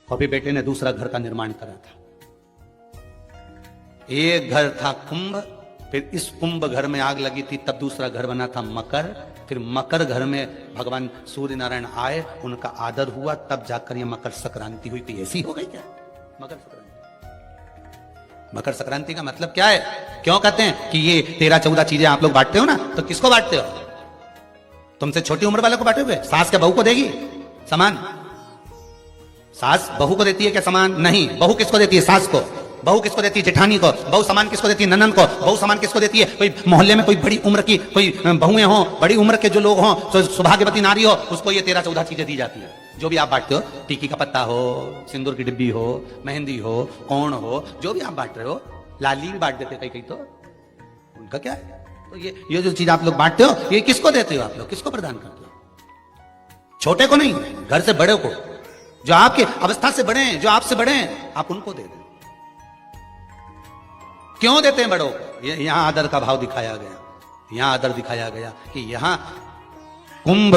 अभी बेटे ने दूसरा घर का निर्माण करा था। एक घर था कुंभ, फिर इस कुंभ घर में आग लगी थी, तब दूसरा घर बना था मकर, फिर मकर घर में भगवान सूर्य नारायण आए, उनका आदर हुआ, तब जाकर ये मकर संक्रांति हुई। तो ऐसी हो गई क्या मकर संक्रांति? मकर संक्रांति का मतलब क्या है? क्यों कहते हैं कि ये 13-14 चीजें आप लोग बांटते हो ना, तो किसको बांटते हो? तुमसे छोटी उम्र वाले को बांटोगे? सास के बहू को देगी समान? सास बहू को देती है क्या समान? नहीं। बहू किसको देती है? सास को। बहू किसको देती है? जेठानी को। बहू समान किसको देती है? ननन को। बहू समान किसको देती है? कोई मोहल्ले में कोई बड़ी उम्र की कोई बहुएं हो, बड़ी उम्र के जो लोग हों, तो सौभाग्यवती नारी हो, उसको ये 13-14 चीजें दी जाती है। जो भी आप बांटते हो, टीकी का पत्ता हो, सिंदूर की डिब्बी हो, मेहंदी हो, कोण हो, जो भी आप बांट रहे हो, लाली भी बांट देते कहीं कहीं, तो उनका क्या है? तो ये जो चीज आप लोग बांटते हो, ये किसको देते हो आप लोग? किसको प्रदान करते हो? छोटे को नहीं, घर से बड़े को, जो आपके अवस्था से बड़े हैं, जो आपसे बड़े हैं, आप उनको दे दें। क्यों देते हैं बड़ों को? यहां आदर का भाव दिखाया गया, यहां आदर दिखाया गया कि यहां कुंभ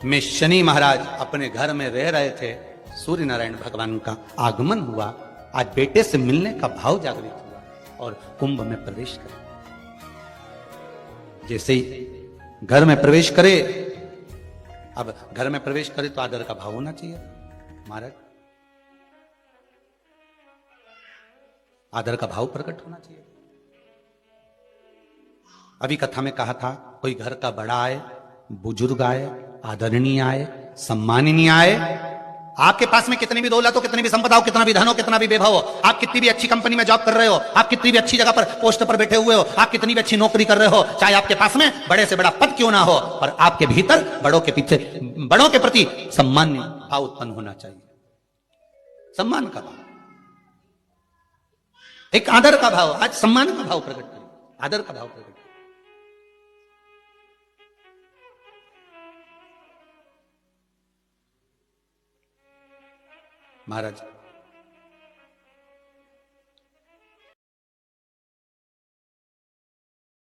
में शनि महाराज अपने घर में रह रहे थे, सूर्य नारायण भगवान का आगमन हुआ, आज बेटे से मिलने का भाव जागृत हुआ और कुंभ में प्रवेश करे। जैसे ही घर में प्रवेश करे, अब घर में प्रवेश करे तो आदर का भाव होना चाहिए महाराज, आदर का भाव प्रकट होना चाहिए। अभी कथा में कहा था, कोई घर का बड़ा आए, बुजुर्ग आए, आदरणीय आए, सम्माननीय आए, आपके पास में कितनी भी दौलत हो, कितनी भी संपदा हो, कितना भी धन हो, कितना भी वैभव हो, आप कितनी भी अच्छी कंपनी में जॉब कर रहे हो, आप कितनी भी अच्छी जगह पर पोस्ट पर बैठे हुए हो, आप कितनी भी अच्छी नौकरी कर रहे हो, चाहे आपके पास में बड़े से बड़ा पद क्यों ना हो, पर आपके भीतर बड़ों के पीछे, बड़ों के प्रति सम्मान भाव उत्पन्न होना चाहिए। सम्मान का भाव, एक आदर का भाव। आज सम्मान का भाव प्रकट करें, आदर का भाव प्रकट करें। महाराज